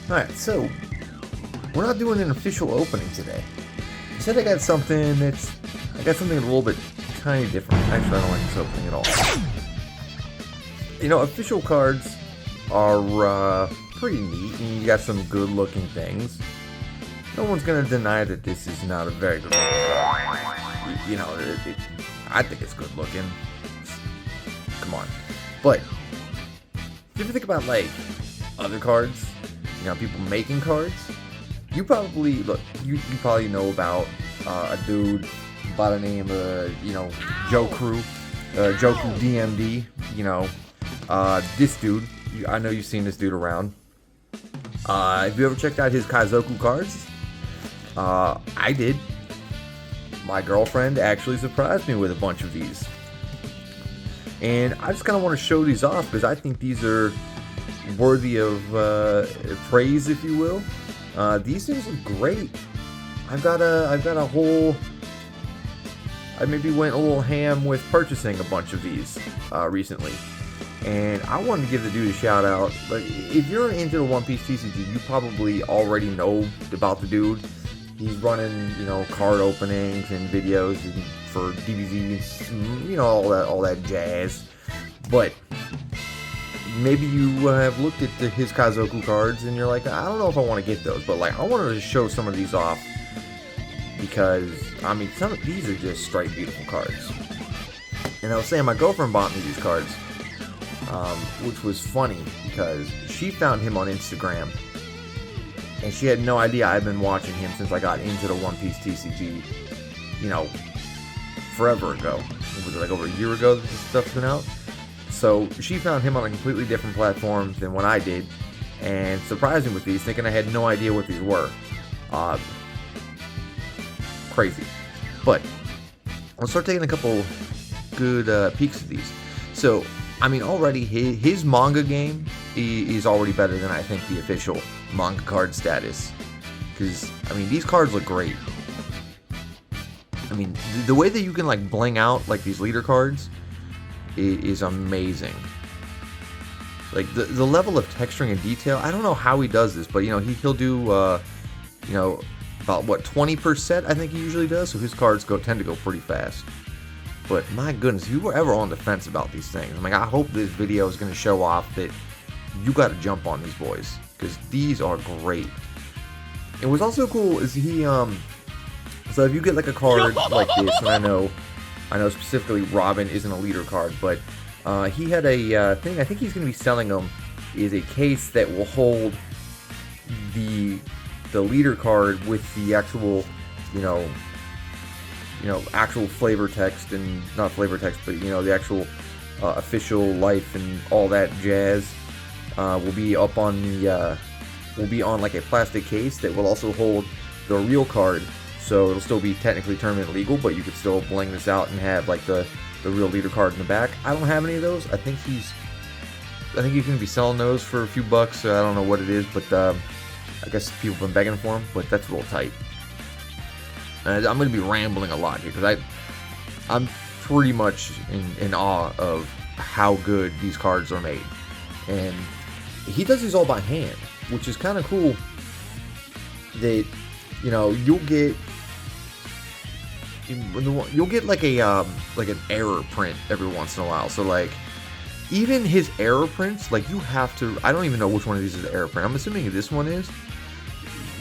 Alright, so we're not doing an official opening today. Instead, I got something a little bit tiny different. Actually, I don't like this opening at all. You know, official cards are pretty neat, and you got some good-looking things. No one's gonna deny that this is not a very good-looking card. You know, I think it's good-looking. Come on, but if you ever think about like other cards, you know, people making cards, you probably know about a dude by the name of Joku DMD. You know, this dude. I know you've seen this dude around. Have you ever checked out his Kaizoku cards? I did. My girlfriend actually surprised me with a bunch of these. And I just kind of want to show these off because I think these are worthy of praise, if you will. These things look great. I've got a whole... I maybe went a little ham with purchasing a bunch of these recently. And I wanted to give the dude a shout out. Like, if you're into the One Piece TCG, you probably already know about the dude. He's running, card openings and videos for DVDs, all that jazz. But maybe you have looked at his Kaizoku cards and you're like, I don't know if I want to get those. But like, I wanted to show some of these off because I mean, some of these are just straight beautiful cards. And I was saying, my girlfriend bought me these cards. Which was funny because she found him on Instagram and she had no idea I'd been watching him since I got into the One Piece TCG, forever ago. Was it like over a year ago that this stuff's been out? So she found him on a completely different platform than what I did and surprised me with these, thinking I had no idea what these were. Crazy. But I'll start taking a couple good peeks at these. So I mean, already his manga game is already better than I think the official manga card status. Because, I mean, these cards look great. I mean, the way that you can, like, bling out, like, these leader cards is amazing. Like, the level of texturing and detail, I don't know how he does this, but, he'll do, about, 20 per set, I think he usually does. So his cards tend to go pretty fast. But my goodness, if you were ever on the fence about these things, I mean, I hope this video is going to show off that you got to jump on these boys, because these are great. And what's also cool is he, so if you get like a card like this, and I know specifically Robin isn't a leader card, but he had a thing, I think he's going to be selling them, is a case that will hold the leader card with the actual, actual flavor text, and not flavor text, but the actual official life and all that jazz will be up on the will be on like a plastic case that will also hold the real card, so it'll still be technically tournament legal, but you could still bling this out and have like the real leader card in the back. I don't have any of those. I think he's gonna be selling those for a few bucks. I don't know what it is, but I guess people have been begging for them, but that's real tight. I'm going to be rambling a lot here because I'm pretty much in awe of how good these cards are made. And he does these all by hand, which is kind of cool. That you'll get like an error print every once in a while. So like even his error prints, like you have to. I don't even know which one of these is the error print. I'm assuming this one is.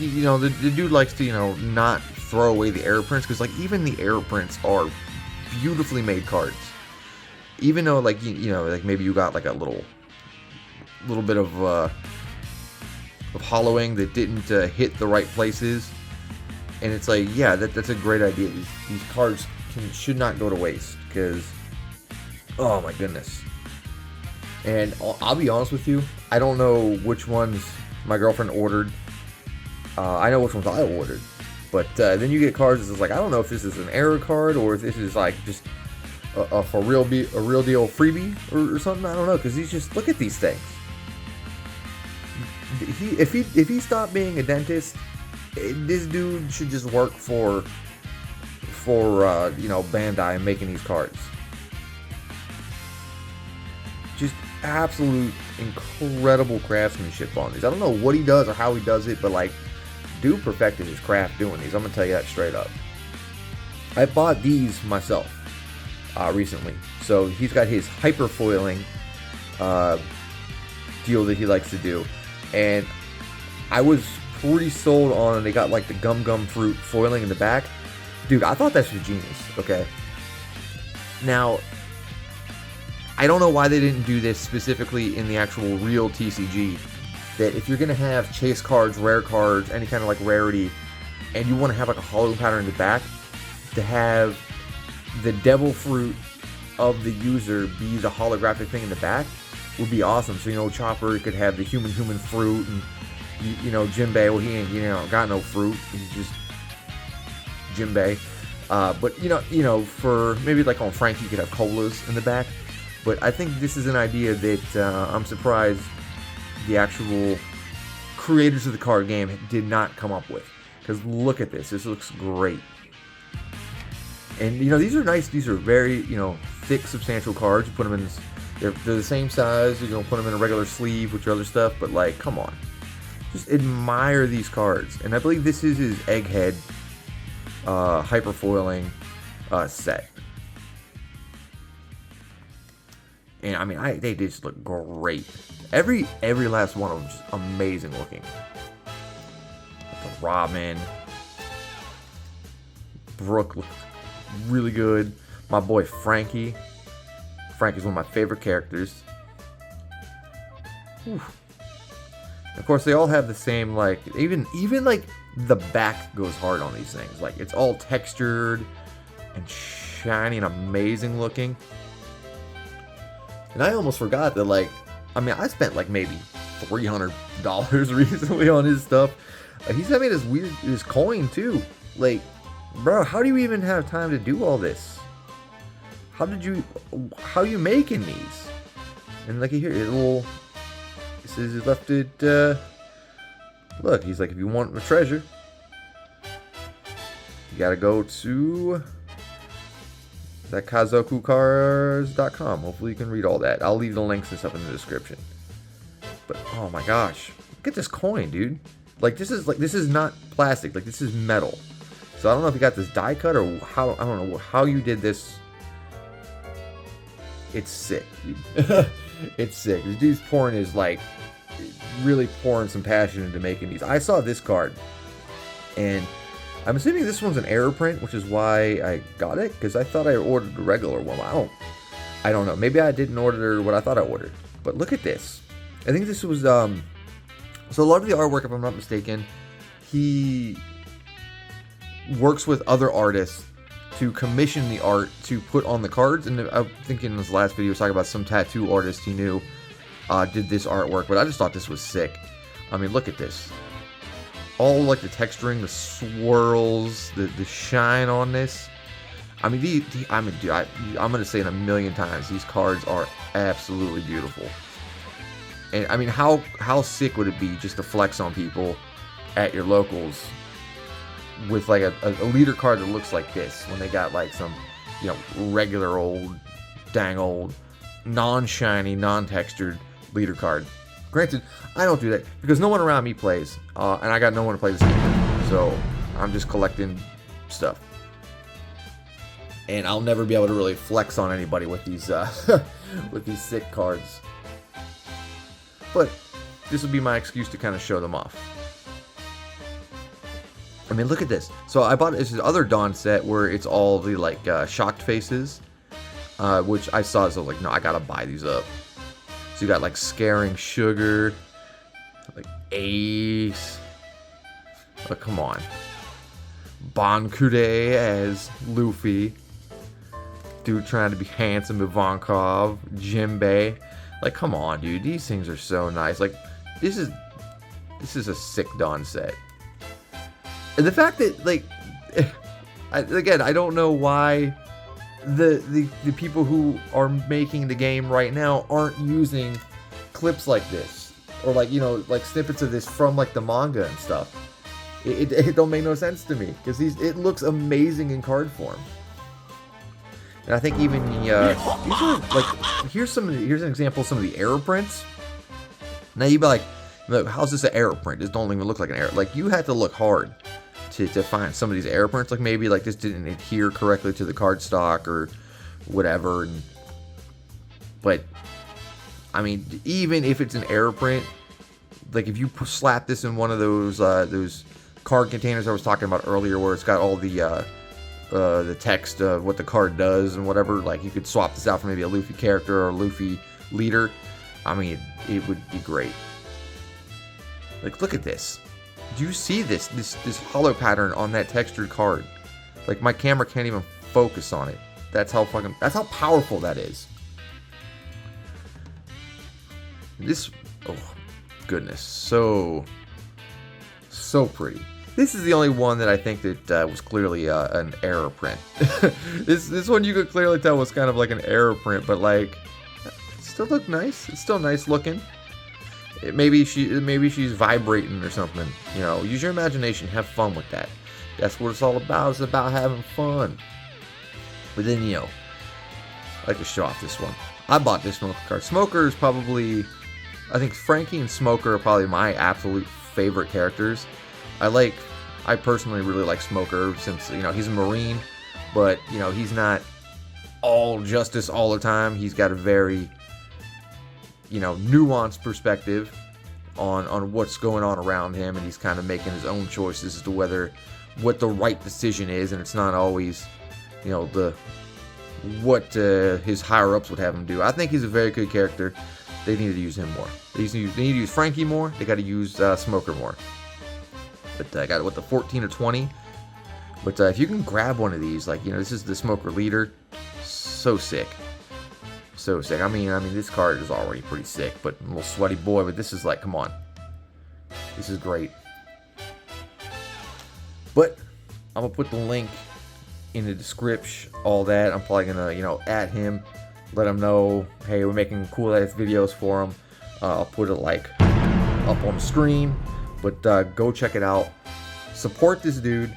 The dude likes to not throw away the error prints, because like even the error prints are beautifully made cards, even though like like maybe you got like a little bit of hollowing that didn't hit the right places, and it's like, yeah, that's a great idea. These cards should not go to waste, because oh my goodness. And I'll be honest with you, I don't know which ones my girlfriend ordered. I know which ones I ordered. But then you get cards that's like, I don't know if this is an error card or if this is like just a real deal freebie or something. I don't know, because he's just, look at these things. If he stopped being a dentist, this dude should just work for Bandai and making these cards. Just absolute incredible craftsmanship on these. I don't know what he does or how he does it, but like, dude perfected his craft doing these. I'm gonna tell you that straight up. I bought these myself recently. So he's got his hyper foiling deal that he likes to do, and I was pretty sold on it. They got like the gum fruit foiling in the back. Dude, I thought that's genius. Okay. Now, I don't know why they didn't do this specifically in the actual real TCG. That if you're going to have chase cards, rare cards, any kind of like rarity, and you want to have like a hollow pattern in the back, to have the devil fruit of the user be the holographic thing in the back would be awesome. So, you know, Chopper could have the human fruit, and you know, Jinbei, well, he ain't got no fruit. He's just Jinbei. But you know, for maybe like on Frankie, you could have colas in the back. But I think this is an idea that I'm surprised the actual creators of the card game did not come up with. Because look at this. This looks great. And, you know, these are nice. These are very, you know, thick, substantial cards. You put them in, they're the same size. You're going to put them in a regular sleeve with your other stuff. But, like, come on. Just admire these cards. And I believe this is his Egghead hyperfoiling set. And, I mean, they just look great. Every last one of them is just amazing looking. Like the Robin. Brooke looks really good. My boy Frankie. Frankie's one of my favorite characters. Whew. Of course, they all have the same, like, even like the back goes hard on these things. Like, it's all textured and shiny and amazing looking. And I almost forgot that, like, I mean, I spent like maybe $300 recently on his stuff. He sent me this coin too. Like, bro, how do you even have time to do all this? How are you making these? And like here, it says he left it, look, he's like, if you want a treasure, you gotta go to that KaizokuCards.com. Hopefully you can read all that. I'll leave the links and stuff in the description. But oh my gosh, look at this coin, dude. Like this is not plastic. Like this is metal. So I don't know if you got this die cut or how. I don't know how you did this. It's sick, dude. It's sick. This dude's pouring his like really pouring some passion into making these. I saw this card, and I'm assuming this one's an error print, which is why I got it, because I thought I ordered the regular one. I don't know. Maybe I didn't order what I thought I ordered. But look at this. I think this was, so a lot of the artwork, if I'm not mistaken, he works with other artists to commission the art to put on the cards. And I think in this last video, he was talking about some tattoo artist he knew did this artwork, but I just thought this was sick. I mean, look at this. All like the texturing, the swirls, the shine on this. I mean, I'm gonna say it a million times. These cards are absolutely beautiful. And I mean, how sick would it be just to flex on people at your locals with like a leader card that looks like this when they got like some, you know, regular old, dang old, non-shiny, non-textured leader card. Granted, I don't do that because no one around me plays, and I got no one to play this game with, so I'm just collecting stuff. And I'll never be able to really flex on anybody with these with these sick cards. But this would be my excuse to kind of show them off. I mean, look at this. So I bought this other Dawn set where it's all the like shocked faces, which I saw, so I was like, no, I gotta buy these up. So you got like Scaring Sugar, like Ace. Oh, come on. Bankude as Luffy. Dude trying to be handsome Ivankov. Jinbei. Like, come on, dude. These things are so nice. Like, this is a sick Dawn set. And the fact that, like, again, I don't know why the people who are making the game right now aren't using clips like this, or like, you know, like snippets of this from like the manga and stuff. It don't make no sense to me because it looks amazing in card form. And I think even these are like here's an example of some of the error prints. Now you'd be like, look, how's this an error print? This don't even look like an error. Like, you had to look hard to find some of these error prints. Like, maybe like this didn't adhere correctly to the card stock or whatever. But I mean, even if it's an error print, like if you slap this in one of those card containers I was talking about earlier, where it's got all the text of what the card does and whatever, like you could swap this out for maybe a Luffy character or a Luffy leader. I mean, it would be great. Like, look at this. Do you see this hollow pattern on that textured card? Like, my camera can't even focus on it. That's how powerful that is. This, oh goodness, so pretty. This is the only one that I think that was clearly an error print. This one you could clearly tell was kind of like an error print, but like, it still looked nice. It's still nice looking. Maybe she's vibrating or something. You know, use your imagination, have fun with that. That's what it's all about. It's about having fun. But then, you know, I like to show off this one. I bought this Smoker card. Smoker is probably, I think Frankie and Smoker are probably my absolute favorite characters. I personally really like Smoker since, you know, he's a Marine, but, you know, he's not all justice all the time. He's got a very, you know, nuanced perspective on what's going on around him, and he's kind of making his own choices as to what the right decision is, and it's not always, you know, what his higher ups would have him do. I think he's a very good character. They need to use him more. They need to use Frankie more. They got to use Smoker more. But I got it with the 14 or 20. But if you can grab one of these, like, you know, this is the Smoker leader. So sick. So sick. I mean, this card is already pretty sick, but a little sweaty boy. But this is like, come on. This is great. But I'm gonna put the link in the description, all that. I'm probably gonna, you know, add him, let him know, hey, we're making cool ass videos for him. I'll put it like up on the screen, but go check it out. Support this dude.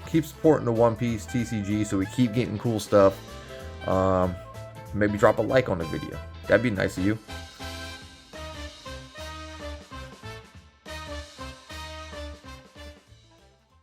Keep supporting the One Piece TCG so we keep getting cool stuff. Maybe drop a like on the video. That'd be nice of you.